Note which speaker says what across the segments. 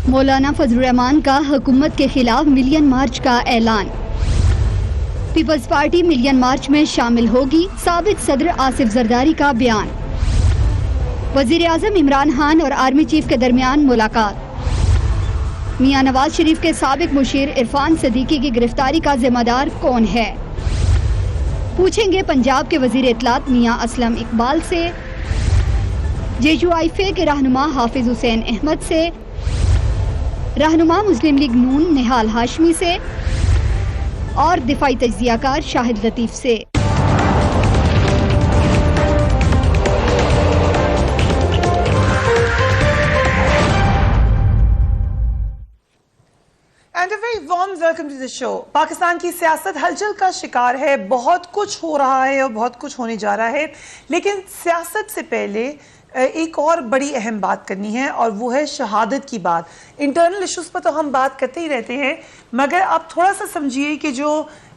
Speaker 1: مولانا فضل الرحمان کا حکومت کے خلاف ملین مارچ کا اعلان۔ پیپلز پارٹی ملین مارچ میں شامل ہوگی، سابق صدر آصف زرداری کا بیان۔ وزیر اعظم عمران خان اور آرمی چیف کے درمیان ملاقات۔ میاں نواز شریف کے سابق مشیر عرفان صدیقی کی گرفتاری کا ذمہ دار کون ہے؟ پوچھیں گے پنجاب کے وزیر اطلاعات میاں اسلم اقبال سے، JUIF کے رہنما حافظ حسین احمد سے، رہنما مسلم لیگ نون نہال ہاشمی سے اور دفاعی تجزیہ کار شاہد لطیف سے۔
Speaker 2: And a very warm welcome to the show. Pakistan کی سیاست ہلچل کا شکار ہے، بہت کچھ ہو رہا ہے اور بہت کچھ ہونے جا رہا ہے، لیکن سیاست سے پہلے ایک اور بڑی اہم بات کرنی ہے اور وہ ہے شہادت کی بات۔ انٹرنل ایشوز پر تو ہم بات کرتے ہی رہتے ہیں، مگر آپ تھوڑا سا سمجھیے کہ جو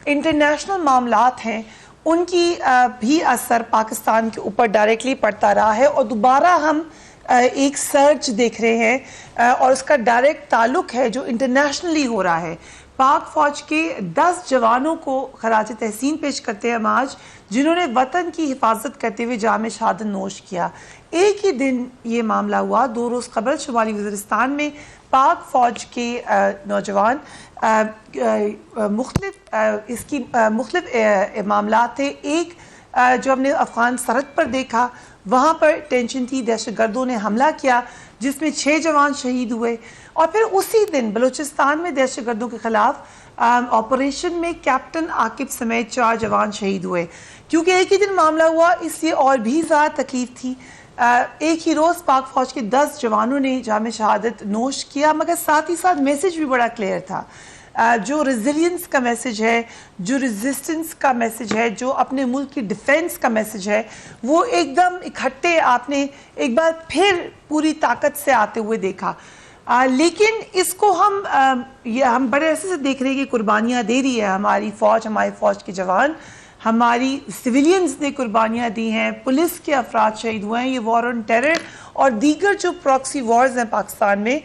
Speaker 2: انٹرنیشنل معاملات ہیں ان کی بھی اثر پاکستان کے اوپر ڈائریکٹلی پڑتا رہا ہے، اور دوبارہ ہم ایک سرچ دیکھ رہے ہیں اور اس کا ڈائریکٹ تعلق ہے جو انٹرنیشنلی ہو رہا ہے۔ پاک فوج کے 10 جوانوں کو خراج تحسین پیش کرتے ہیں ہم آج، جنہوں نے وطن کی حفاظت کرتے ہوئے جام شہادت نوش کیا۔ ایک ہی دن یہ معاملہ ہوا، 2 روز قبل شمالی وزیرستان میں پاک فوج کے نوجوان مختلف معاملات تھے۔ ایک جو ہم نے افغان سرحد پر دیکھا، وہاں پر ٹینشن تھی، دہشت گردوں نے حملہ کیا جس میں 6 جوان شہید ہوئے، اور پھر اسی دن بلوچستان میں دہشت گردوں کے خلاف آپریشن میں کیپٹن عاقب سمیت 4 جوان شہید ہوئے۔ کیونکہ ایک ہی دن معاملہ ہوا، اس لیے اور بھی زیادہ تکلیف تھی۔ ایک ہی روز پاک فوج کے 10 جوانوں نے جام شہادت نوش کیا، مگر ساتھ ہی ساتھ میسج بھی بڑا کلیئر تھا۔ جو ریزیلینس کا میسج ہے، جو ریزسٹنس کا میسج ہے، جو اپنے ملک کی ڈیفینس کا میسج ہے، وہ ایک دم اکٹھے آپ نے ایک بار پھر پوری طاقت سے آتے ہوئے دیکھا۔ لیکن اس کو ہم بڑے عرصے سے دیکھ رہے ہیں کہ قربانیاں دے رہی ہے ہماری فوج کے جوان، ہماری سویلینز نے قربانیاں دی ہیں، پولیس کے افراد شہید ہوئے ہیں۔ یہ وار آن ٹیرر اور دیگر جو پراکسی وارز ہیں پاکستان میں،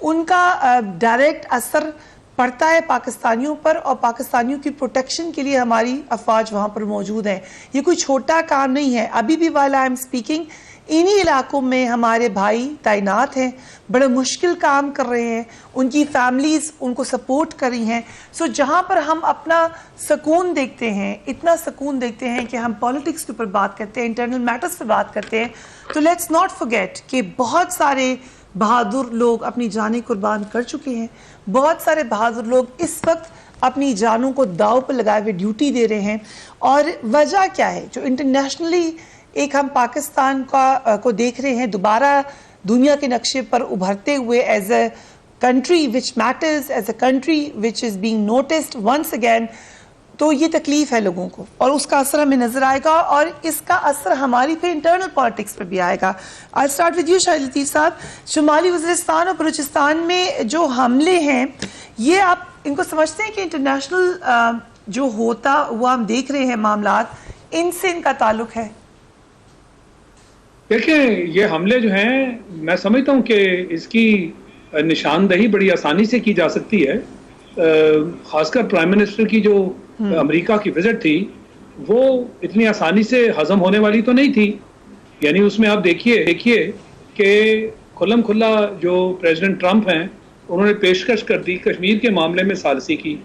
Speaker 2: ان کا ڈائریکٹ اثر پڑتا ہے پاکستانیوں پر، اور پاکستانیوں کی پروٹیکشن کے لیے ہماری افواج وہاں پر موجود ہیں۔ یہ کوئی چھوٹا کام نہیں ہے۔ ابھی بھی while I am speaking انہی علاقوں میں ہمارے بھائی تعینات ہیں، بڑے مشکل کام کر رہے ہیں، ان کی فیملیز ان کو سپورٹ کر رہی ہیں۔ سو جہاں پر ہم اپنا سکون دیکھتے ہیں، اتنا سکون دیکھتے ہیں کہ ہم پالیٹکس کے اوپر بات کرتے ہیں، انٹرنل میٹرز پہ بات کرتے ہیں، تو لیٹس ناٹ فرگیٹ کہ بہت سارے بہادر لوگ اپنی جانیں قربان کر چکے ہیں، بہت سارے بہادر لوگ اس وقت اپنی جانوں کو داؤ پر لگائے ہوئے ڈیوٹی دے رہے ہیں۔ اور وجہ کیا ہے؟ جو انٹرنیشنلی ایک ہم پاکستان کو دیکھ رہے ہیں دوبارہ دنیا کے نقشے پر ابھرتے ہوئے as a country which matters, as a country which is being noticed once again, تو یہ تکلیف ہے لوگوں کو، اور اس کا اثر ہمیں نظر آئے گا، اور اس کا اثر ہماری پھر انٹرنل پالیٹکس پر بھی آئے گا۔ I'll start with you شاہد لطیف صاحب۔ شمالی وزیرستان اور بلوچستان میں جو حملے ہیں، یہ آپ ان کو سمجھتے ہیں کہ انٹرنیشنل جو ہوتا ہوا ہم دیکھ رہے ہیں معاملات، ان سے ان کا تعلق ہے؟
Speaker 3: دیکھیں، یہ حملے جو ہیں، میں سمجھتا ہوں کہ اس کی نشاندہی بڑی آسانی سے کی جا سکتی ہے۔ خاص کر پرائم منسٹر کی جو امریکہ کی وزٹ تھی، وہ اتنی آسانی سے ہضم ہونے والی تو نہیں تھی۔ یعنی اس میں آپ دیکھیے کہ کھلم کھلا جو پریزیڈنٹ ٹرمپ ہیں، انہوں نے پیشکش کر دی کشمیر کے معاملے میں ثالثی کی۔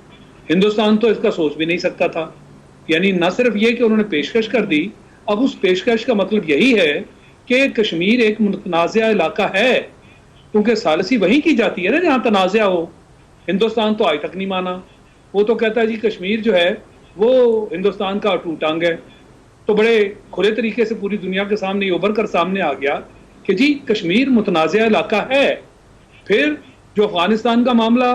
Speaker 3: ہندوستان تو اس کا سوچ بھی نہیں سکتا تھا۔ یعنی نہ صرف یہ کہ انہوں نے پیشکش کر دی، اب اس پیشکش کا مطلب یہی ہے کہ کشمیر ایک متنازع علاقہ ہے، کیونکہ ثالثی وہیں کی جاتی ہے نا جہاں تنازع ہو۔ ہندوستان تو آج تک نہیں مانا، وہ تو کہتا ہے جی کشمیر جو ہے وہ ہندوستان کا اٹوٹ انگ ہے۔ تو بڑے کھلے طریقے سے پوری دنیا کے سامنے یہ ابھر کر سامنے آ گیا کہ جی کشمیر متنازع علاقہ ہے۔ پھر جو افغانستان کا معاملہ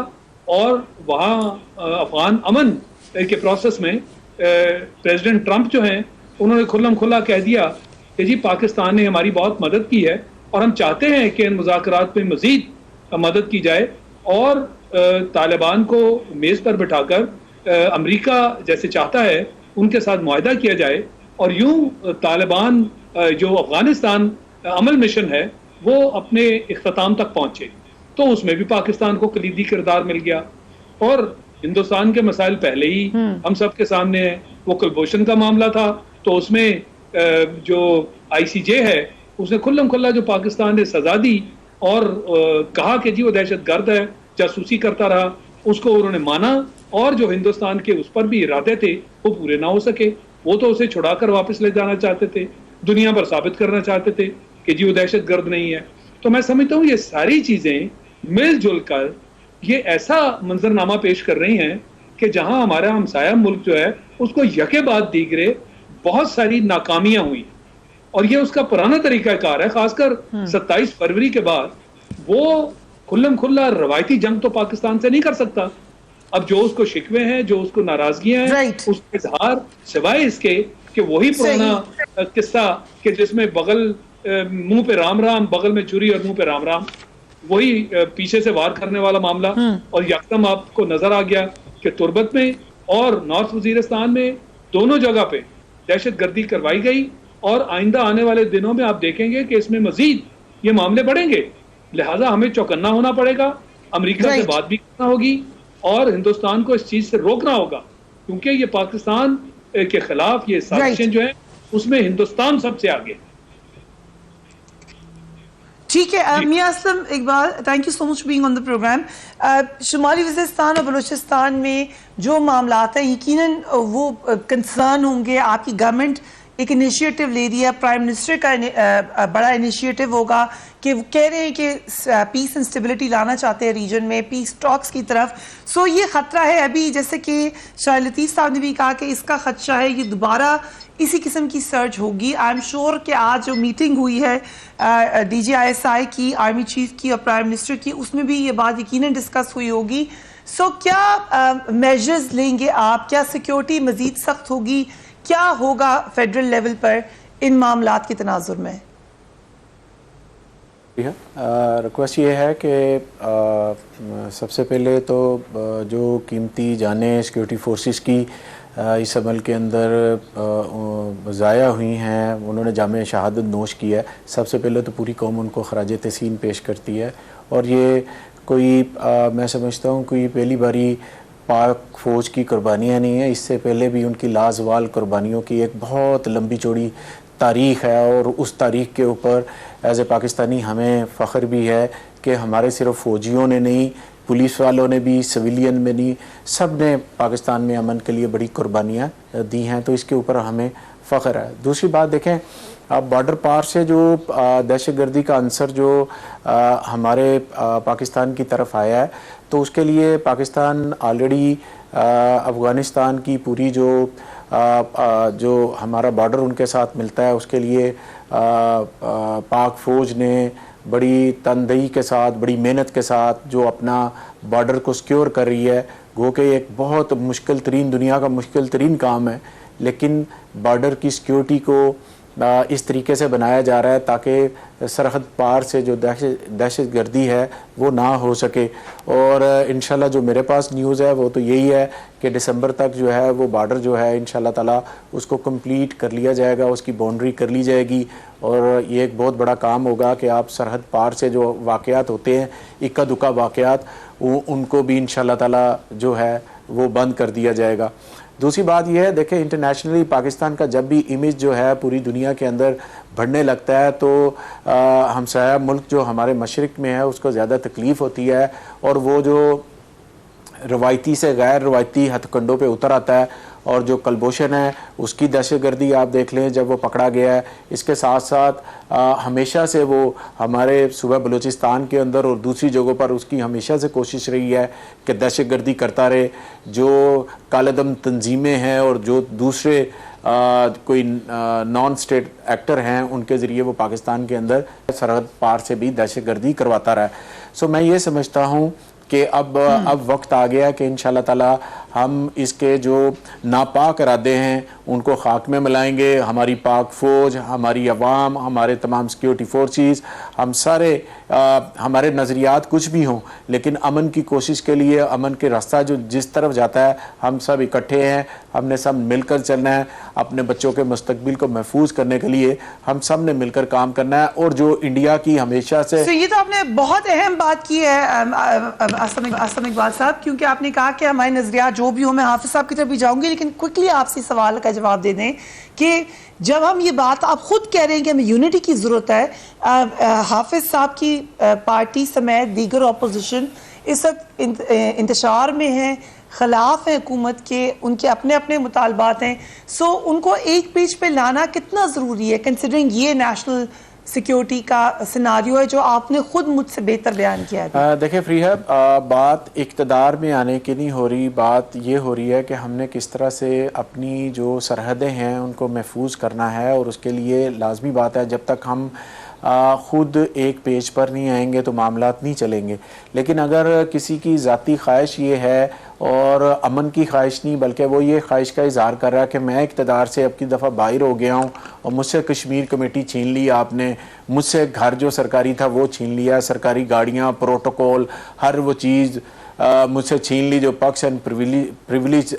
Speaker 3: اور وہاں افغان امن کے پروسیس میں پریزیڈنٹ ٹرمپ جو ہیں، انہوں نے کھلم کھلا کہہ دیا کہ جی پاکستان نے ہماری بہت مدد کی ہے، اور ہم چاہتے ہیں کہ ان مذاکرات میں مزید مدد کی جائے، اور طالبان کو میز پر بٹھا کر امریکہ جیسے چاہتا ہے ان کے ساتھ معاہدہ کیا جائے، اور یوں طالبان جو افغانستان عمل مشن ہے وہ اپنے اختتام تک پہنچے۔ تو اس میں بھی پاکستان کو کلیدی کردار مل گیا. اور ہندوستان کے مسائل پہلے ہی ہم سب کے سامنے ہیں. وہ کلبھوشن کا معاملہ تھا تو اس میں جو آئی سی جے ہے اس نے کھلم کھلا جو پاکستان نے سزا دی اور کہا کہ جی وہ دہشت گرد ہے, جاسوسی کرتا رہا, اس کو انہوں نے مانا, اور جو ہندوستان کے اس پر بھی ارادے تھے وہ پورے نہ ہو سکے. وہ تو اسے چھڑا کر واپس لے جانا چاہتے تھے, دنیا پر ثابت کرنا چاہتے تھے کہ جی وہ دہشت گرد نہیں ہے. تو میں سمجھتا ہوں یہ ساری چیزیں مل جل کر یہ ایسا منظرنامہ پیش کر رہی ہیں کہ جہاں ہمارا ہمسایہ ملک جو ہے اس کو یکے بعد دیگرے بہت ساری ناکامیاں ہوئی, اور یہ اس کا پرانا طریقہ کار ہے. خاص کر 27 فروری کے بعد وہ کھلم کھلا روایتی جنگ تو پاکستان سے نہیں کر سکتا. اب جو اس کو شکوے ہیں, جو اس کو ناراضگیاں ہیں, اس کا اظہار سوائے اس کے کہ وہی پرانا قصہ کہ جس میں بغل منہ پہ رام رام, بغل میں چھری اور منہ پہ رام رام, وہی پیچھے سے وار کرنے والا معاملہ. اور یکدم آپ کو نظر آ گیا کہ تربت میں اور نارتھ وزیرستان میں دونوں جگہ پہ دہشت گردی کروائی گئی, اور آئندہ آنے والے دنوں میں آپ دیکھیں گے کہ اس میں مزید یہ معاملے بڑھیں گے. لہٰذا ہمیں چوکنا ہونا پڑے گا, امریکہ سے بات بھی کرنا ہوگی اور ہندوستان کو اس چیز سے روکنا ہوگا, کیونکہ یہ پاکستان کے خلاف یہ سازشیں جو ہیں اس میں ہندوستان سب سے آگے.
Speaker 2: ٹھیک ہے میاں Aslam Iqbal, thank you so much being on the programme. شمالی وزیرستان اور بلوچستان میں جو معاملات ہیں یقیناً وہ کنسرن ہوں گے. آپ کی گورنمنٹ ایک انیشیٹو لے رہی ہے, پرائم منسٹر کا بڑا انیشیٹو ہوگا کہ وہ کہہ رہے ہیں کہ پیس اینڈ اسٹیبلٹی لانا چاہتے ہیں ریجن میں, پیس ٹاکس کی طرف. سو یہ خطرہ ہے ابھی, جیسے کہ شاہ لطیف صاحب نے بھی کہا کہ اس کا خدشہ ہے یہ دوبارہ اسی قسم کی سرچ ہوگی. آئی ایم شیور کہ آج جو میٹنگ ہوئی ہے D G I S I کی, آرمی چیف کی اور پرائم منسٹر کی, اس میں بھی یہ بات یقیناً ڈسکس ہوئی ہوگی. سو کیا میجرز لیں گے آپ, کیا سیکیورٹی مزید سخت ہوگی, کیا ہوگا فیڈرل لیول پر ان معاملات کے تناظر میں؟
Speaker 4: ریکویسٹ یہ ہے کہ سب سے پہلے تو جو قیمتی جانیں سیکیورٹی فورسز کی اس عمل کے اندر ضائع ہوئی ہیں, انہوں نے جامِ شہادت نوش کی ہے, سب سے پہلے تو پوری قوم ان کو خراج تحسین پیش کرتی ہے. اور یہ کوئی میں سمجھتا ہوں کوئی پہلی باری پاک فوج کی قربانیاں نہیں ہیں, اس سے پہلے بھی ان کی لازوال قربانیوں کی ایک بہت لمبی چوڑی تاریخ ہے. اور اس تاریخ کے اوپر ایز اے پاکستانی ہمیں فخر بھی ہے کہ ہمارے صرف فوجیوں نے نہیں, پولیس والوں نے بھی, سویلین میں نہیں, سب نے پاکستان میں امن کے لیے بڑی قربانیاں دی ہیں, تو اس کے اوپر ہمیں فخر ہے. دوسری بات دیکھیں, اب بارڈر پار سے جو دہشت گردی کا عنصر جو ہمارے پاکستان کی طرف آیا ہے, تو اس کے لیے پاکستان آلریڈی افغانستان کی پوری جو ہمارا بارڈر ان کے ساتھ ملتا ہے اس کے لیے پاک فوج نے بڑی تندہی کے ساتھ, بڑی محنت کے ساتھ جو اپنا بارڈر کو سیکیور کر رہی ہے. گو کہ ایک بہت مشکل ترین, دنیا کا مشکل ترین کام ہے, لیکن بارڈر کی سیکیورٹی کو اس طریقے سے بنایا جا رہا ہے تاکہ سرحد پار سے جو دہشت گردی ہے وہ نہ ہو سکے. اور انشاءاللہ جو میرے پاس نیوز ہے وہ تو یہی ہے کہ دسمبر تک جو ہے وہ بارڈر جو ہے انشاءاللہ تعالی اس کو کمپلیٹ کر لیا جائے گا, اس کی باؤنڈری کر لی جائے گی. اور یہ ایک بہت بڑا کام ہوگا کہ آپ سرحد پار سے جو واقعات ہوتے ہیں, اکا دکا واقعات, ان کو بھی انشاءاللہ تعالی جو ہے وہ بند کر دیا جائے گا. دوسری بات یہ ہے, دیکھیں انٹرنیشنلی پاکستان کا جب بھی امیج جو ہے پوری دنیا کے اندر بڑھنے لگتا ہے تو ہمسایہ ملک جو ہمارے مشرق میں ہے اس کو زیادہ تکلیف ہوتی ہے, اور وہ جو روایتی سے غیر روایتی ہتھ کنڈوں پہ اتر آتا ہے. اور جو کلبھوشن ہے اس کی دہشت گردی آپ دیکھ لیں جب وہ پکڑا گیا ہے, اس کے ساتھ ساتھ ہمیشہ سے وہ ہمارے صوبہ بلوچستان کے اندر اور دوسری جگہوں پر اس کی ہمیشہ سے کوشش رہی ہے کہ دہشت گردی کرتا رہے. جو کالعدم تنظیمیں ہیں اور جو دوسرے کوئی نان اسٹیٹ ایکٹر ہیں ان کے ذریعے وہ پاکستان کے اندر سرحد پار سے بھی دہشت گردی کرواتا رہا ہے. سو میں یہ سمجھتا ہوں کہ اب وقت آ گیا کہ انشاءاللہ تعالی ہم اس کے جو ناپاک ارادے ہیں ان کو خاک میں ملائیں گے. ہماری پاک فوج، ہماری عوام، ہمارے تمام سیکیورٹی فورسز، ہم سارے ہمارے نظریات کچھ بھی ہوں لیکن امن کی کوشش کے لیے، امن کے راستہ جو جس طرف جاتا ہے ہم سب اکٹھے ہیں. ہم نے سب مل کر چلنا ہے. اپنے بچوں کے مستقبل کو محفوظ کرنے کے لیے ہم سب نے مل کر کام کرنا ہے. اور جو انڈیا کی ہمیشہ سے
Speaker 2: یہ تو آپ نے بہت اہم بات کی ہے اسلم اقبال صاحب، کیونکہ آپ نے کہا کہ ہمارے نظریات جو بھی ہوں، میں حافظ صاحب کی طرف بھی جاؤں گی، لیکن کوئکلی آپ سے سوال کا جواب دے دیں کہ جب ہم یہ بات آپ خود کہہ رہے ہیں کہ ہمیں یونٹی کی ضرورت ہے، حافظ صاحب کی پارٹی سمیت دیگر اپوزیشن اس وقت انتشار میں ہیں، خلاف ہیں حکومت کے، ان کے اپنے اپنے مطالبات ہیں، سو ان کو ایک پیج پہ لانا کتنا ضروری ہے کنسیڈرنگ یہ نیشنل سیکیورٹی کا سیناریو ہے جو آپ نے خود مجھ سے بہتر بیان کیا ہے؟
Speaker 4: دیکھیں فریحہ، بات اقتدار میں آنے کی نہیں ہو رہی، بات یہ ہو رہی ہے کہ ہم نے کس طرح سے اپنی جو سرحدیں ہیں ان کو محفوظ کرنا ہے. اور اس کے لیے لازمی بات ہے جب تک ہم خود ایک پیج پر نہیں آئیں گے تو معاملات نہیں چلیں گے. لیکن اگر کسی کی ذاتی خواہش یہ ہے اور امن کی خواہش نہیں بلکہ وہ یہ خواہش کا اظہار کر رہا ہے کہ میں اقتدار سے اب کی دفعہ باہر ہو گیا ہوں اور مجھ سے کشمیر کمیٹی چھین لی آپ نے، مجھ سے گھر جو سرکاری تھا وہ چھین لیا، سرکاری گاڑیاں، پروٹوکول، ہر وہ چیز مجھ سے چھین لی جو پکس اینڈ پریویلیج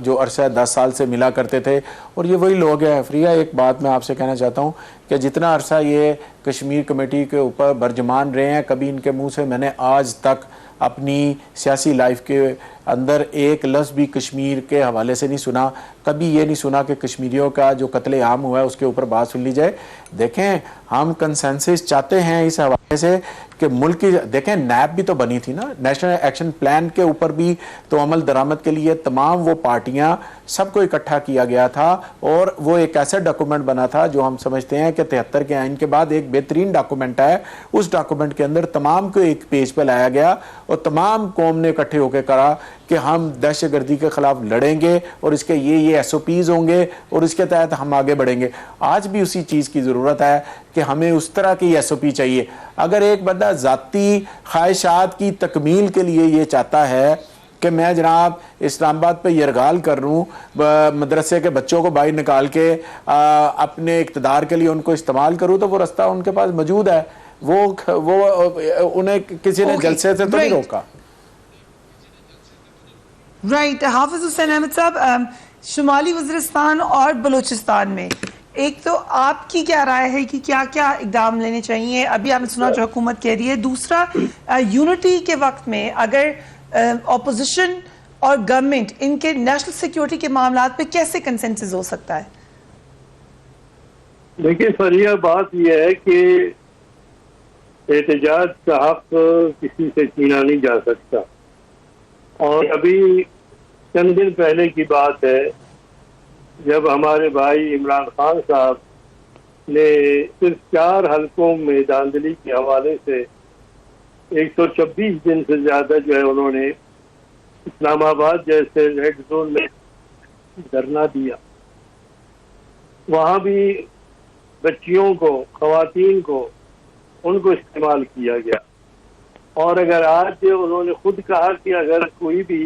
Speaker 4: جو عرصہ 10 سال سے ملا کرتے تھے. اور یہ وہی لوگ ہیں. فریحہ، ایک بات میں آپ سے کہنا چاہتا ہوں کہ جتنا عرصہ یہ کشمیر کمیٹی کے اوپر برجمان رہے ہیں، کبھی ان کے منہ سے میں نے آج تک اپنی سیاسی لائف کے اندر ایک لفظ بھی کشمیر کے حوالے سے نہیں سنا. کبھی یہ نہیں سنا کہ کشمیریوں کا جو قتل عام ہوا ہے اس کے اوپر بات سن لی جائے. دیکھیں، ہم کنسنسس چاہتے ہیں اس حوالے سے کہ ملک کی، دیکھیں نیب بھی تو بنی تھی نا، نیشنل ایکشن پلان کے اوپر بھی تو عمل درآمد کے لیے تمام وہ پارٹیاں سب کو اکٹھا کیا گیا تھا اور وہ ایک ایسا ڈاکومنٹ بنا تھا جو ہم سمجھتے ہیں کہ 73 کے آئین کے بعد ایک بہترین ڈاکومنٹ ہے. اس ڈاکومنٹ کے اندر تمام کو ایک پیج پہ لایا گیا اور تمام قوم نے اکٹھے ہو کے کہا کہ ہم دہشت گردی کے خلاف لڑیں گے اور اس کے یہ ایس او پیز ہوں گے اور اس کے تحت ہم آگے بڑھیں گے. آج بھی اسی چیز کی ضرورت ہے کہ ہمیں اس طرح کی ایس او پی چاہیے. اگر ایک بندہ ذاتی خواہشات کی تکمیل کے لیے یہ چاہتا ہے کہ میں جناب اسلام آباد پہ یرغال کر رہوں، مدرسے کے بچوں کو باہر نکال کے اپنے اقتدار کے لیے ان کو استعمال کروں، تو وہ رستہ ان کے پاس موجود ہے. وہ انہیں کسی نے جلسے سے تو نہیں روکا.
Speaker 2: رائٹ. حافظ حسین احمد صاحب، شمالی وزیرستان اور بلوچستان میں ایک تو آپ کی کیا رائے ہے کہ کیا کیا اقدام لینے چاہیے؟ ابھی آپ نے سنا جو حکومت کہہ رہی ہے. دوسرا، یونٹی کے وقت میں اگر اپوزیشن اور گورنمنٹ ان کے نیشنل سیکیورٹی کے معاملات پہ کیسے کنسنسس ہو سکتا ہے؟
Speaker 5: دیکھیں فریحہ، بات یہ ہے کہ احتجاج کا حق کسی سے چھینا نہیں جا سکتا. اور ابھی چند دن پہلے کی بات ہے جب ہمارے بھائی عمران خان صاحب نے صرف 4 حلقوں میں دھاندلی کے حوالے سے 126 دن سے زیادہ جو ہے انہوں نے اسلام آباد جیسے ریڈ زون میں دھرنا دیا. وہاں بھی بچیوں کو، خواتین کو، ان کو استعمال کیا گیا. اور اگر آج انہوں نے خود کہا کہ اگر کوئی بھی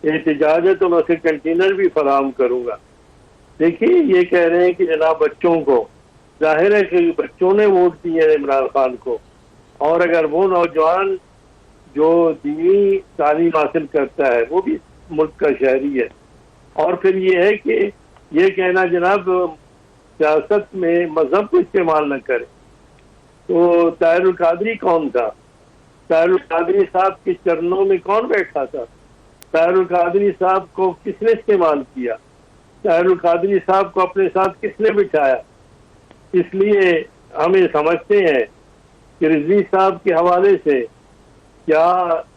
Speaker 5: احتجاج ہے تو میں اسے کنٹینر بھی فراہم کروں گا. دیکھیے، یہ کہہ رہے ہیں کہ جناب بچوں کو، ظاہر ہے کہ بچوں نے ووٹ دیے عمران خان کو، اور اگر وہ نوجوان جو دینی تعلیم حاصل کرتا ہے وہ بھی ملک کا شہری ہے. اور پھر یہ ہے کہ یہ کہنا جناب سیاست میں مذہب کو استعمال نہ کرے. تو طاہر القادری کون تھا؟ طاہر القادری صاحب کے چرنوں میں کون بیٹھا تھا؟ طاہر القادری صاحب کو کس نے استعمال کیا؟ طاہر القادری صاحب کو اپنے ساتھ کس نے بٹھایا؟ اس لیے ہم یہ سمجھتے ہیں کہ رضوی صاحب کے حوالے سے کیا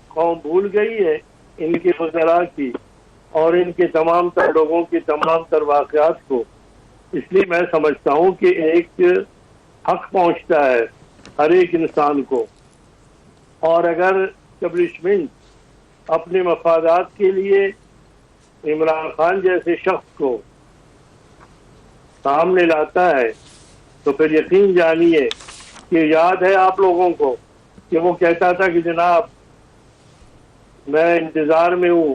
Speaker 5: قوم بھول گئی ہے ان کے وزراء کی اور ان کے تمام تر لوگوں کی تمام تر واقعات کو. اس لیے میں سمجھتا ہوں کہ ایک حق پہنچتا ہے ہر ایک انسان کو، اور اگر اسٹیبلشمنٹ اپنے مفادات کے لیے عمران خان جیسے شخص کو سامنے لاتا ہے تو پھر یقین جانیے کہ یاد ہے آپ لوگوں کو کہ وہ کہتا تھا کہ جناب میں انتظار میں ہوں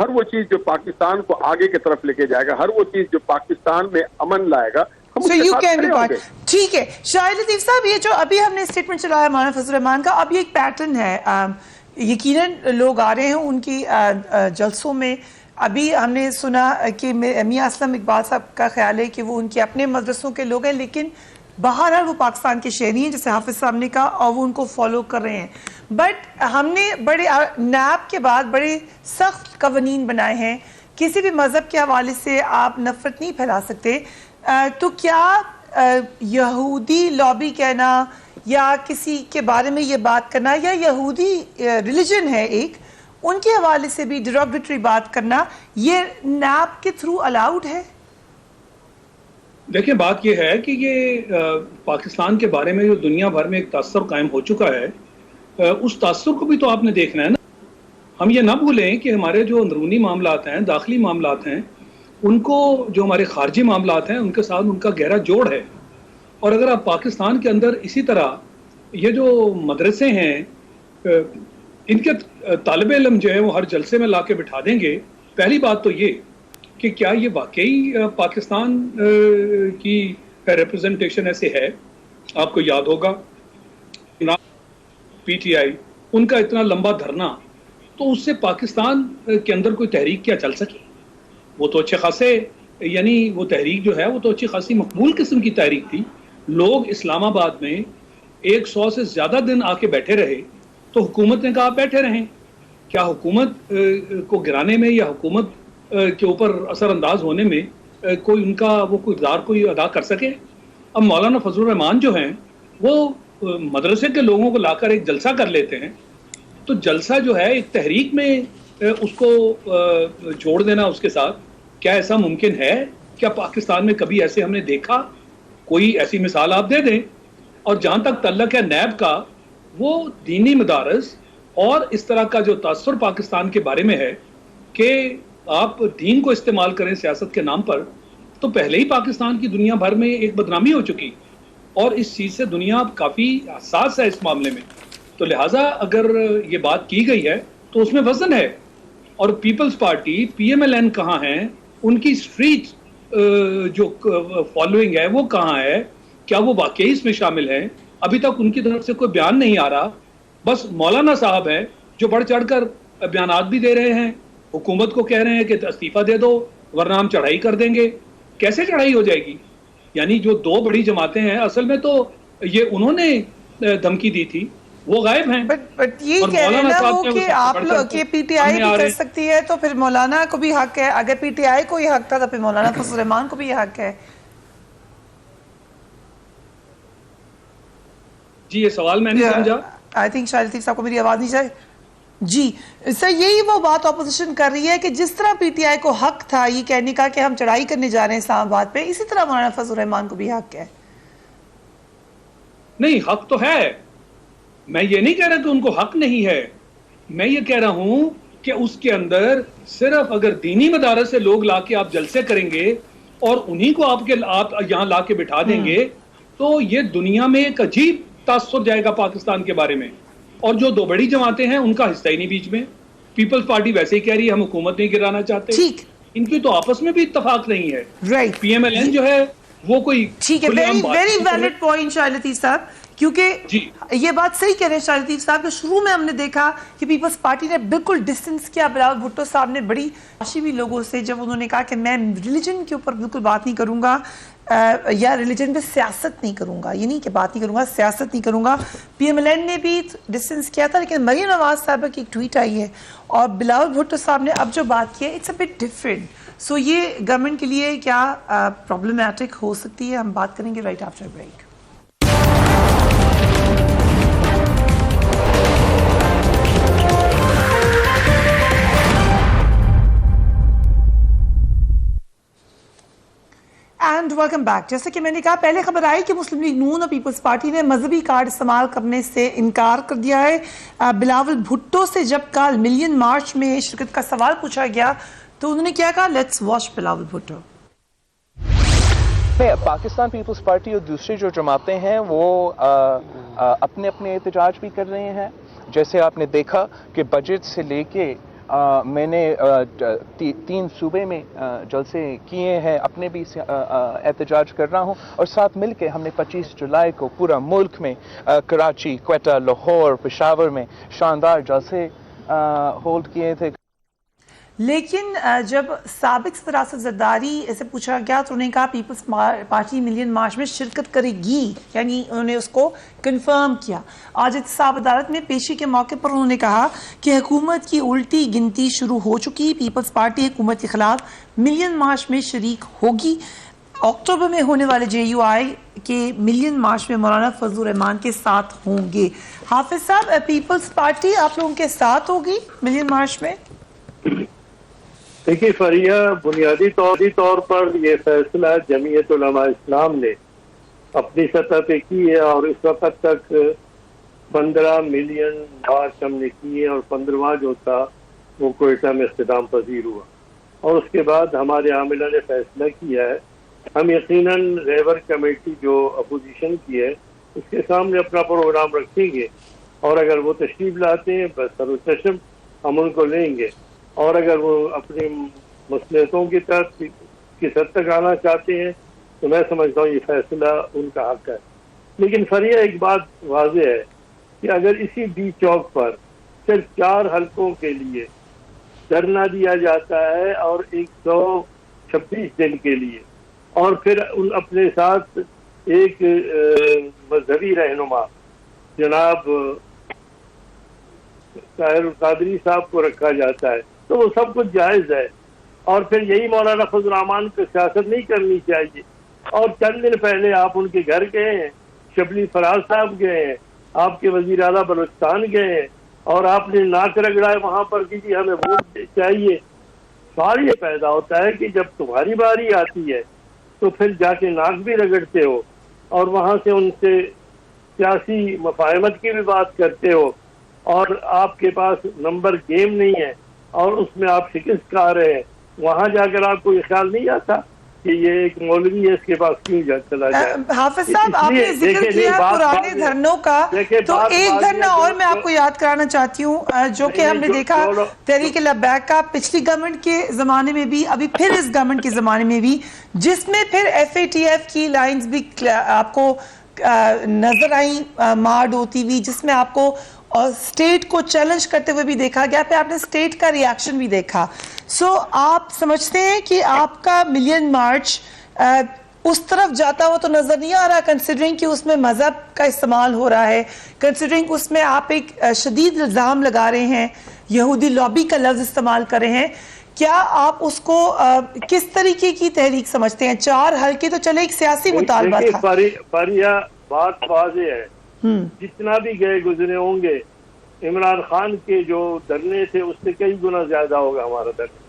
Speaker 6: ہر وہ چیز جو پاکستان کو آگے کی طرف لے کے جائے گا، ہر وہ چیز جو پاکستان میں امن لائے گا، ہم اس کے ساتھ کھڑے ہوں گے۔
Speaker 2: ٹھیک ہے شاہد لطیف صاحب، یہ جو ابھی ہم نے اسٹیٹمنٹ چلایا مولانا فضل الرحمان کا، اب یہ ایک پیٹرن ہے، یقیناً لوگ آ رہے ہیں ان کی جلسوں میں۔ ابھی ہم نے سنا کہ میاں اسلم اقبال صاحب کا خیال ہے کہ وہ ان کے اپنے مدرسوں کے لوگ ہیں، لیکن بہرحال وہ پاکستان کے شہری ہیں جیسے حافظ صاحب نے کہا، اور وہ ان کو فالو کر رہے ہیں۔ بٹ ہم نے بڑے نیب کے بعد بڑے سخت قوانین بنائے ہیں، کسی بھی مذہب کے حوالے سے آپ نفرت نہیں پھیلا سکتے۔ تو کیا یہودی لابی کہنا یا کسی کے بارے میں یہ بات کرنا، یا یہودی ریلیجن ہے ایک، ان کے حوالے سے بھی ڈیروگیٹری بات کرنا، یہ نیب کے تھرو الاؤڈ ہے؟
Speaker 3: دیکھیں بات یہ ہے کہ یہ پاکستان کے بارے میں جو دنیا بھر میں ایک تاثر قائم ہو چکا ہے، اس تاثر کو بھی تو آپ نے دیکھنا ہے نا۔ ہم یہ نہ بھولیں کہ ہمارے جو اندرونی معاملات ہیں، داخلی معاملات ہیں، ان کو جو ہمارے خارجی معاملات ہیں ان کے ساتھ ان کا گہرا جوڑ ہے۔ اور اگر آپ پاکستان کے اندر اسی طرح یہ جو مدرسے ہیں ان کے طالب علم جو ہے وہ ہر جلسے میں لا کے بٹھا دیں گے، پہلی بات تو یہ کہ کیا یہ واقعی پاکستان کی ریپرزنٹیشن ایسے ہے؟ آپ کو یاد ہوگا پی ٹی آئی ان کا اتنا لمبا دھرنا، تو اس سے پاکستان کے اندر کوئی تحریک کیا چل سکی؟ وہ تو اچھے خاصے، یعنی وہ تحریک جو ہے وہ تو اچھی خاصی مقبول قسم کی تحریک تھی۔ لوگ اسلام آباد میں 100 سے زیادہ دن آ کے بیٹھے رہے، تو حکومت نے کہا آپ بیٹھے رہیں۔ کیا حکومت کو گرانے میں یا حکومت کے اوپر اثر انداز ہونے میں کوئی ان کا وہ کردار کوئی ادا کر سکے؟ اب مولانا فضل الرحمان جو ہیں وہ مدرسے کے لوگوں کو لا کر ایک جلسہ کر لیتے ہیں، تو جلسہ جو ہے ایک تحریک میں اس کو جوڑ دینا اس کے ساتھ، کیا ایسا ممکن ہے؟ کیا پاکستان میں کبھی ایسے ہم نے دیکھا؟ کوئی ایسی مثال آپ دے دیں۔ اور جہاں تک تعلق ہے نیب کا، وہ دینی مدارس اور اس طرح کا جو تاثر پاکستان کے بارے میں ہے کہ آپ دین کو استعمال کریں سیاست کے نام پر، تو پہلے ہی پاکستان کی دنیا بھر میں ایک بدنامی ہو چکی، اور اس چیز سے دنیا کافی حساس ہے اس معاملے میں۔ تو لہٰذا اگر یہ بات کی گئی ہے تو اس میں وزن ہے۔ اور Peoples Party P M L N کہاں ہیں؟ ان کی اسٹریٹ جو فالوئنگ ہے وہ کہاں ہے؟ کیا وہ واقعی اس میں شامل ہیں؟ ابھی تک ان کی طرف سے کوئی بیان نہیں آ رہا۔ بس مولانا صاحب ہیں جو بڑھ چڑھ کر بیانات بھی دے رہے ہیں، حکومت کو کہہ رہے ہیں کہ استعفیٰ دے دو ورنہ ہم چڑھائی کر دیں گے۔ کیسے چڑھائی ہو جائے گی؟ یعنی جو دو بڑی جماعتیں ہیں، اصل میں تو یہ انہوں نے دھمکی دی تھی، وہ غائب ہیں۔
Speaker 2: بٹ یہ کہہ رہے ہیں نا وہ کہ آپ لوگ کہ پی ٹی آئی بھی کر سکتی ہے، تو پھر مولانا کو بھی حق ہے۔ اگر پی ٹی آئی کو یہ حق تھا تو پھر مولانا فضل الرحمان کو بھی یہ حق ہے۔
Speaker 3: جی یہ سوال میں نہیں سمجھا۔
Speaker 2: آئی تھنک شاہد لطیف صاحب کو میری آواز نہیں جائے۔ جی سر، یہی وہ بات اپوزیشن کر رہی ہے کہ جس طرح پی ٹی آئی کو حق تھا یہ کہنے کا کہ ہم چڑھائی کرنے جا رہے ہیں اسلام آباد پہ، اسی طرح مولانا فضل الرحمان کو بھی حق ہے۔
Speaker 3: نہیں، حق تو ہے، میں یہ نہیں کہہ رہا کہ ان کو حق نہیں ہے، میں یہ کہہ رہا ہوں کہ اس کے اندر صرف اگر دینی مدارس سے لوگ لا کے آپ جلسے کریں گے اور انہی کو آپ یہاں لا کے بٹھا دیں گے، تو یہ دنیا میں ایک عجیب تاثر جائے گا پاکستان کے بارے میں۔ اور جو دو بڑی جماعتیں ہیں ان کا حصہ ہی نہیں بیچ میں۔ پیپلز پارٹی ویسے ہی کہہ رہی ہے ہم حکومت نہیں گرانا چاہتے، ان کی تو آپس میں بھی اتفاق نہیں ہے۔ پی ایم ایل این جو ہے وہ کوئی
Speaker 2: ٹھیک ہے، ویری ویلڈ پوائنٹ شاہد لطیف صاحب، کیونکہ یہ بات صحیح کہہ رہے ہیں شاہد لطیف صاحب کہ شروع میں ہم نے دیکھا کہ پیپلز پارٹی نے بالکل ڈسٹنس کیا۔ بلاول بھٹو صاحب نے بڑی آشی بھی لوگوں سے، جب انہوں نے کہا کہ میں ریلیجن کے اوپر بالکل بات نہیں کروں گا یا ریلیجن پہ سیاست نہیں کروں گا، یہ نہیں کہ بات نہیں کروں گا، سیاست نہیں کروں گا۔ پی ایم ایل این نے بھی ڈسٹنس کیا تھا، لیکن مریم نواز صاحبہ کی ایک ٹویٹ آئی ہے اور بلاول بھٹو صاحب نے اب جو بات کی ہے اٹس اے بٹ ڈفرینٹ۔ سو یہ گورنمنٹ کے لیے کیا پرابلمٹک ہو سکتی ہے؟ ہم بات کریں گے right after break. And welcome back. جیسے کہ میں نے کہا پہلے خبر آئی کہ مسلم لیگ نون اور پیپلز پارٹی نے مذہبی کارڈ استعمال کرنے سے انکار کر دیا ہے۔ بلاول بھٹو سے جب کل ملین مارچ میں شرکت کا سوال پوچھا گیا تو انہوں نے کیا کہا، let's watch Bilawal Bhutto.
Speaker 7: Pakistan Peoples Party اور دوسری جو جماعتیں ہیں وہ اپنے احتجاج بھی کر رہے ہیں۔ جیسے آپ نے دیکھا کہ بجٹ سے لے کے میں نے 3 صوبے میں جلسے کیے ہیں، اپنے بھی احتجاج کر رہا ہوں، اور ساتھ مل کے ہم نے 25 جولائی کو پورا ملک میں کراچی، کوئٹہ، لاہور، پشاور میں شاندار جلسے ہولڈ کیے تھے۔
Speaker 2: لیکن جب سابق صدر آصف زرداری سے پوچھا گیا تو انہوں نے کہا پیپلز پارٹی ملین مارچ میں شرکت کرے گی، یعنی انہوں نے اس کو کنفرم کیا۔ آج احتساب عدالت میں پیشی کے موقع پر انہوں نے کہا کہ حکومت کی الٹی گنتی شروع ہو چکی، پیپلز پارٹی حکومت کے خلاف ملین مارچ میں شریک ہوگی۔ اکتوبر میں ہونے والے JUI کے ملین مارچ میں مولانا فضل الرحمان کے ساتھ ہوں گے۔ حافظ صاحب، پیپلز پارٹی آپ لوگوں کے ساتھ ہوگی ملین مارچ میں؟
Speaker 5: دیکھیے فریہ، بنیادی طور پر یہ فیصلہ جمعیت علماء اسلام نے اپنی سطح پہ کی ہے، اور اس وقت تک 15 ملین مارچ ہم نے کیے، اور 15واں جو تھا وہ کوئٹہ میں اختتام پذیر ہوا، اور اس کے بعد ہمارے عاملہ نے فیصلہ کیا ہے ہم یقیناً ریور کمیٹی جو اپوزیشن کی ہے اس کے سامنے اپنا پروگرام رکھیں گے، اور اگر وہ تشریف لاتے ہیں بس سر و چشم ہم ان کو لیں گے، اور اگر وہ اپنی مصلحتوں کی طرف کس حد تک آنا چاہتے ہیں تو میں سمجھتا ہوں یہ فیصلہ ان کا حق ہے۔ لیکن فریہ ایک بات واضح ہے کہ اگر اسی ڈی چوک پر صرف 4 حلقوں کے لیے دھرنا دیا جاتا ہے اور 126 دن کے لیے، اور پھر ان اپنے ساتھ ایک مذہبی رہنما جناب طاہر القادری صاحب کو رکھا جاتا ہے تو وہ سب کچھ جائز ہے، اور پھر یہی مولانا فضل الرحمان کو سیاست نہیں کرنی چاہیے۔ اور چند دن پہلے آپ ان کے گھر گئے ہیں، شبلی فراز صاحب گئے ہیں، آپ کے وزیر اعلیٰ بلوچستان گئے ہیں، اور آپ نے ناک رگڑائے وہاں پر کہ جی ہمیں ووٹ چاہیے۔ سوال یہ پیدا ہوتا ہے کہ جب تمہاری باری آتی ہے تو پھر جا کے ناک بھی رگڑتے ہو، اور وہاں سے ان سے سیاسی مفاہمت کی بھی بات کرتے ہو، اور آپ کے پاس نمبر گیم نہیں ہے اور اس میں آپ شکست کھا رہے ہیں۔ وہاں جا کر آپ کو یہ خیال نہیں آتا کہ یہ ایک مولوی ہے، اس کے پاس کیوں چلا جائے؟
Speaker 2: حافظ صاحب، آپ نے ذکر کیا پرانے دھرنوں کا، تو ایک دھرنا اور میں آپ کو یاد کرانا چاہتی ہوں جو کہ ہم نے دیکھا تحریک لبیک کا پچھلی گورنمنٹ کے زمانے میں بھی، ابھی پھر اس گورنمنٹ کے زمانے میں بھی، جس میں پھر FATF کی لائنز بھی آپ کو نظر آئیں مارڈ ہوتی ہوئی، جس میں آپ کو اور اسٹیٹ کو چیلنج کرتے ہوئے بھی دیکھا گیا، پھر آپ نے اسٹیٹ کا ریاکشن بھی دیکھا۔ سو آپ سمجھتے ہیں کہ آپ کا ملین مارچ اس طرف جاتا ہوا تو نظر نہیں آ رہا، کنسیڈرنگ کہ اس میں مذہب کا استعمال ہو رہا ہے، کنسیڈرنگ اس میں آپ ایک شدید الزام لگا رہے ہیں، یہودی لابی کا لفظ استعمال کر رہے ہیں، کیا آپ اس کو کس طریقے کی تحریک سمجھتے ہیں؟ 4 حلقے تو چلے ایک سیاسی مطالبہ تھا۔
Speaker 5: فریہ، بات واضح ہے، جتنا بھی گئے گزرے ہوں گے، عمران خان کے جو دھرنے تھے اس سے کئی گنا زیادہ ہوگا ہمارا دھرنا،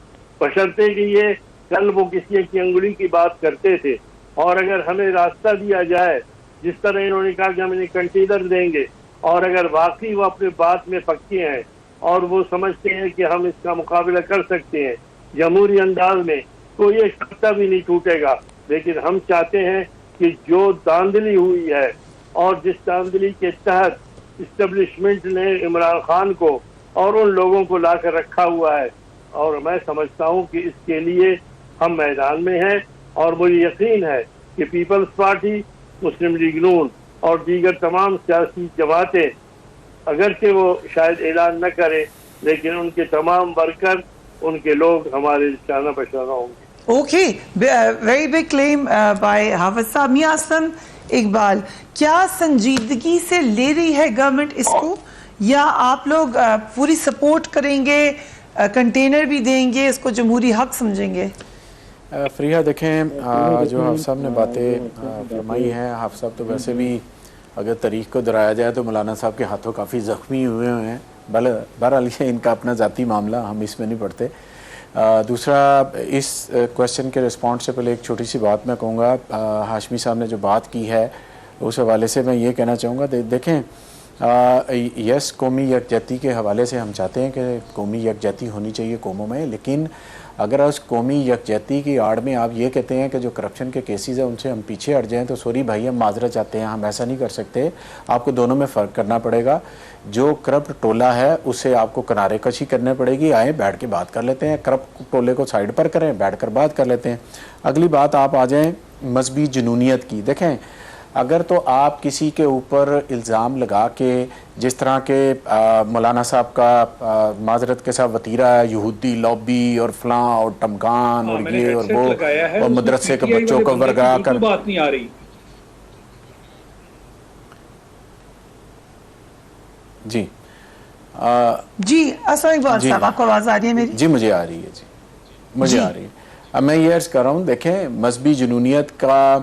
Speaker 5: بشرطے کہ یہ کل وہ کسی کی انگلی کی بات کرتے تھے، اور اگر ہمیں راستہ دیا جائے جس طرح انہوں نے کہا کہ ہم انہیں کنٹینر دیں گے، اور اگر واقعی وہ اپنے بات میں پکے ہیں اور وہ سمجھتے ہیں کہ ہم اس کا مقابلہ کر سکتے ہیں جمہوری انداز میں، تو یہ خطہ بھی نہیں ٹوٹے گا۔ لیکن ہم چاہتے ہیں کہ جو داندلی ہوئی ہے اور جس داندلی کے تحت اسٹیبلشمنٹ نے عمران خان کو اور ان لوگوں کو لا کر رکھا ہوا ہے، اور میں سمجھتا ہوں کہ اس کے لیے ہم میدان میں ہیں، اور مجھے یقین ہے کہ پیپلز پارٹی، مسلم لیگ نون اور دیگر تمام سیاسی جماعتیں، اگرچہ وہ شاید اعلان نہ کریں لیکن ان کے تمام ورکر، ان کے لوگ ہمارے شانہ بشانہ ہوں گے۔
Speaker 2: Okay, very big claim by حافظ صاحب۔ میاں اسلم اقبال، کیا سنجیدگی سے لے رہی ہے گورنمنٹ اس کو، یا آپ لوگ پوری سپورٹ کریں گے، کنٹینر بھی دیں گے، اس کو جمہوری حق سمجھیں گے؟
Speaker 4: فریہ دیکھیں، جو حافظ صاحب نے باتیں فرمائی ہیں، حافظ صاحب تو ویسے بھی اگر تاریخ کو درایا جائے تو مولانا صاحب کے ہاتھوں کافی زخمی ہوئے ہیں، بہرحال ان کا اپنا ذاتی معاملہ، ہم اس میں نہیں پڑھتے۔ دوسرا، اس کویسچن کے رسپونس سے پہلے ایک چھوٹی سی بات میں کہوں گا، ہاشمی صاحب نے جو بات کی ہے اس حوالے سے میں یہ کہنا چاہوں گا، دیکھیں یس قومی یکجہتی کے حوالے سے ہم چاہتے ہیں کہ قومی یکجہتی ہونی چاہیے قوموں میں، لیکن اگر اس قومی یکجہتی کی آڑ میں آپ یہ کہتے ہیں کہ جو کرپشن کے کیسز ہیں ان سے ہم پیچھے ہٹ جائیں تو سوری بھائی ہم معذرت چاہتے ہیں, ہم ایسا نہیں کر سکتے. آپ کو دونوں میں فرق کرنا پڑے گا. جو کرپٹ ٹولہ ہے اسے آپ کو کنارے کشی کرنے پڑے گی. آئیں بیٹھ کے بات کر لیتے ہیں, کرپٹ ٹولے کو سائڈ پر کریں, بیٹھ کر بات کر لیتے ہیں. اگلی بات آپ آ جائیں مذہبی جنونیت کی. دیکھیں اگر تو آپ کسی کے اوپر الزام لگا کے جس طرح کے مولانا صاحب کا معذرت کے ساتھ وطیرہ ہے یہودی لابی اور فلاں اور ٹمکان اور یہ اور وہ اور مدرسے کے بچوں کو ورگا کر,
Speaker 3: بات نہیں آ رہی.
Speaker 4: جی
Speaker 2: جی السلام علیکم صاحب, آپ کو آواز آ رہی ہے میری؟
Speaker 4: جی مجھے آ رہی ہے, جی مجھے آ رہی ہے. اب میں یہ عرض کر رہا ہوں دیکھیں مذہبی جنونیت کا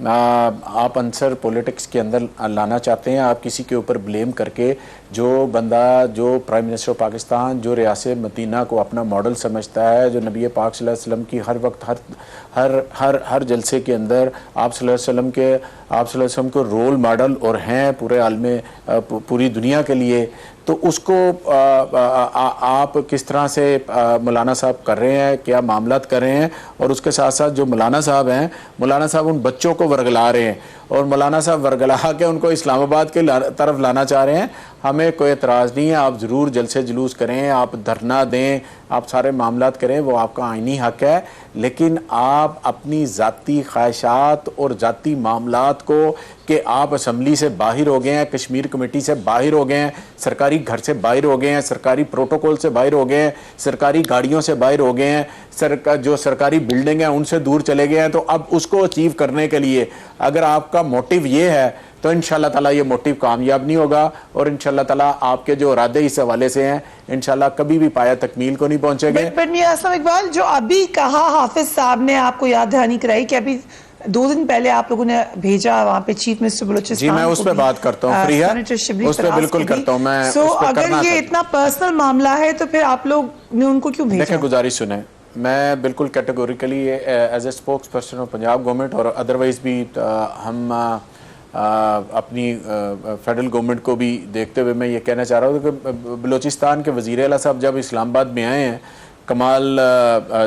Speaker 4: آپ عنصر پولیٹکس کے اندر لانا چاہتے ہیں. آپ کسی کے اوپر بلیم کر کے جو بندہ جو پرائم منسٹر پاکستان جو ریاست مدینہ کو اپنا ماڈل سمجھتا ہے, جو نبی پاک صلی اللہ علیہ وسلم کی ہر وقت ہر جلسے کے اندر آپ صلی اللہ علیہ وسلم کو رول ماڈل اور ہیں پورے عالم پوری دنیا کے لیے, تو اس کو آپ کس طرح سے مولانا صاحب کر رہے ہیں, کیا معاملات کر رہے ہیں. اور اس کے ساتھ ساتھ جو مولانا صاحب ہیں, مولانا صاحب ان بچوں کو ورگلا رہے ہیں اور مولانا صاحب ورگلا کے ان کو اسلام آباد کے طرف لانا چاہ رہے ہیں. ہمیں کوئی اعتراض نہیں ہے, آپ ضرور جلسے جلوس کریں, آپ دھرنا دیں, آپ سارے معاملات کریں, وہ آپ کا آئینی حق ہے. لیکن آپ اپنی ذاتی خواہشات اور ذاتی معاملات کو کہ آپ اسمبلی سے باہر ہو گئے ہیں, کشمیر کمیٹی سے باہر ہو گئے ہیں, سرکاری گھر سے باہر ہو گئے ہیں, سرکاری پروٹوکول سے باہر ہو گئے ہیں, سرکاری گاڑیوں سے باہر ہو گئے ہیں, جو سرکاری بلڈنگ ہیں ان سے دور چلے گئے ہیں, تو اب اس کو اچیو کرنے کے لیے اگر آپ کا موٹیو یہ ہے تو انشاءاللہ تعالیٰ یہ موٹیو کامیاب نہیں ہوگا, اور انشاءاللہ تعالیٰ آپ کے جو ارادے اس حوالے سے ہیں انشاءاللہ کبھی بھی پایا تکمیل کو نہیں پہنچے گے.
Speaker 2: بٹ میاں اسلام اقبال, جو ابھی کہا حافظ صاحب نے, آپ کو یاد دہانی کرائی کہ ابھی 2 دن پہلے آپ لوگوں نے بھیجا وہاں پہ چیف منسٹر بلوچستان,
Speaker 4: جی میں اس پہ بات کرتا ہوں, فری ہے اس پہ بالکل کرتا ہوں میں.
Speaker 2: سو اگر یہ اتنا پرسنل معاملہ ہے تو پھر آپ لوگ نے ان کو کیوں بھیجا؟
Speaker 4: دیکھیں گزارش سنیں, میں بالکل categorically as a spokes person of Punjab government اور ادروائز بھی ہم اپنی فیڈرل گورنمنٹ کو بھی دیکھتے ہوئے میں یہ کہنا چاہ رہا ہوں کہ بلوچستان کے وزیر اعلیٰ صاحب جب اسلام آباد میں آئے ہیں,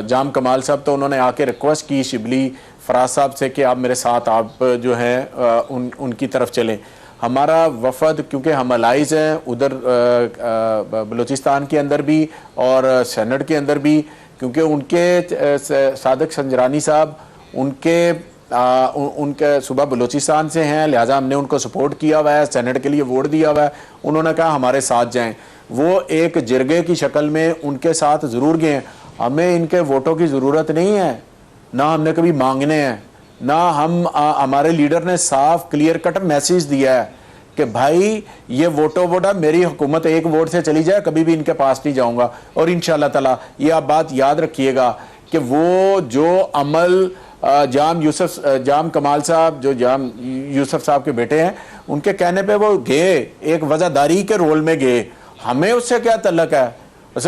Speaker 4: جام کمال صاحب, تو انہوں نے آ کے ریکویسٹ کی شبلی فراز صاحب سے کہ آپ میرے ساتھ آپ جو ہیں ان کی طرف چلیں. ہمارا وفد کیونکہ ہم الائز ہیں ادھر بلوچستان کے اندر بھی اور سینٹ کے اندر بھی, کیونکہ ان کے صادق سنجرانی صاحب ان کے صوبہ بلوچستان سے ہیں, لہٰذا ہم نے ان کو سپورٹ کیا ہوا ہے, سینٹ کے لیے ووٹ دیا ہوا ہے. انہوں نے کہا ہمارے ساتھ جائیں, وہ ایک جرگے کی شکل میں ان کے ساتھ ضرور گئے. ہمیں ان کے ووٹوں کی ضرورت نہیں ہے, نہ ہم نے کبھی مانگنے ہیں, نہ ہمارے لیڈر نے صاف کلیئر کٹ میسیج دیا ہے کہ بھائی یہ ووٹا میری حکومت 1 ووٹ سے چلی جائے, کبھی بھی ان کے پاس نہیں جاؤں گا. اور انشاءاللہ تعالیٰ یہ آپ بات یاد رکھیے گا کہ وہ جو عمل جام کمال صاحب جو جام یوسف صاحب کے بیٹے ہیں, ان کے کہنے پہ وہ گئے, ایک وزاداری کے رول میں گئے. ہمیں اس سے کیا تعلق ہے؟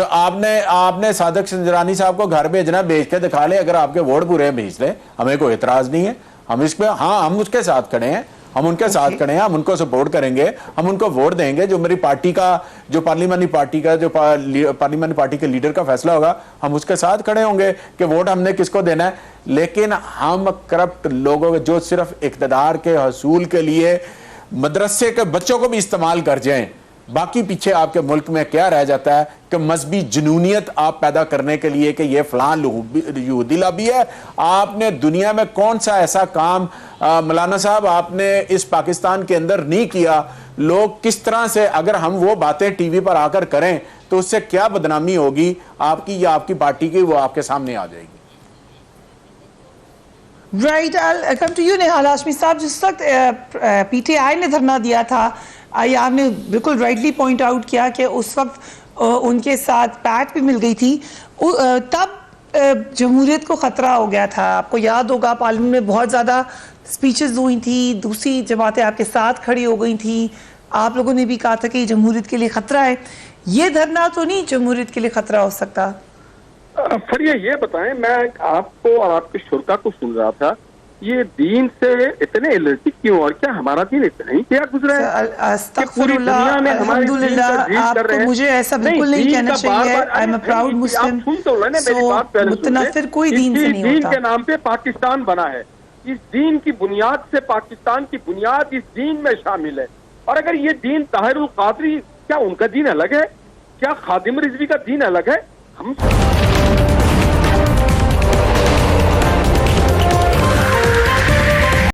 Speaker 4: آپ نے صادق سنجرانی صاحب کو گھر بھیجنا, بھیج کے دکھا لیں, اگر آپ کے ووٹ پورے ہیں بھیج لیں, ہمیں کوئی اعتراض نہیں ہے. ہم اس پہ ہم اس کے ساتھ کھڑے ہیں, ہم ان کے ساتھ کھڑے ہیں, ہم ان کو سپورٹ کریں گے, ہم ان کو ووٹ دیں گے. جو میری پارٹی کا جو پارلیمانی پارٹی کے لیڈر کا فیصلہ ہوگا ہم اس کے ساتھ کھڑے ہوں گے کہ ووٹ ہم نے کس کو دینا ہے. لیکن ہم کرپٹ لوگوں جو صرف اقتدار کے حصول کے لیے مدرسے کے بچوں کو بھی استعمال کر جائیں, باقی پیچھے آپ کے ملک میں کیا رہ جاتا ہے کہ مذہبی جنونیت آپ پیدا کرنے کے لیے کہ یہ فلاں یہودی لابی ہے. آپ نے دنیا میں کون سا ایسا کام مولانا صاحب آپ نے اس پاکستان کے اندر نہیں کیا؟ لوگ کس طرح سے اگر ہم وہ باتیں ٹی وی پر آ کر کریں تو اس سے کیا بدنامی ہوگی آپ کی یا آپ کی پارٹی کی, وہ آپ کے سامنے آ جائے گی.
Speaker 2: Right, I'll come to you Nihal Hashmi صاحب. جس وقت پی ٹی آئی نے دھرنا دیا تھا, آپ نے بالکل رائٹلی پوائنٹ آؤٹ کیا کہ اس وقت ان کے ساتھ پیٹ بھی مل گئی تھی, تب جمہوریت کو خطرہ ہو گیا تھا. آپ کو یاد ہوگا پارلیمنٹ میں بہت زیادہ سپیچز ہوئی تھی, دوسری جماعتیں آپ کے ساتھ کھڑی ہو گئی تھیں, آپ لوگوں نے بھی کہا تھا کہ جمہوریت کے لیے خطرہ ہے. یہ دھرنا تو نہیں جمہوریت کے لیے خطرہ ہو سکتا؟
Speaker 6: فریہ یہ بتائیں, میں آپ کو اور آپ کے شرکا کو سن رہا تھا یہ دین سے اتنے الرجک کیوں، اور کیا ہمارا دین اتنا ہی کیا گزرا ہے کہ پوری دنیا میں ہمارے دین پر ریڈ کر رہے ہیں؟
Speaker 2: مجھے ایسا بالکل نہیں کہنا چاہیے. آئی ایم اے پراؤڈ مسلم. سو متنفر کوئی دین سے نہیں ہوتا.
Speaker 6: دین کے نام پہ پاکستان بنا ہے، اس دین کی بنیاد سے پاکستان کی بنیاد اس دین میں شامل ہے. اور اگر یہ دین طاہر القادری، کیا ان کا دین الگ ہے؟ کیا خادم رضوی کا دین الگ ہے؟ ہم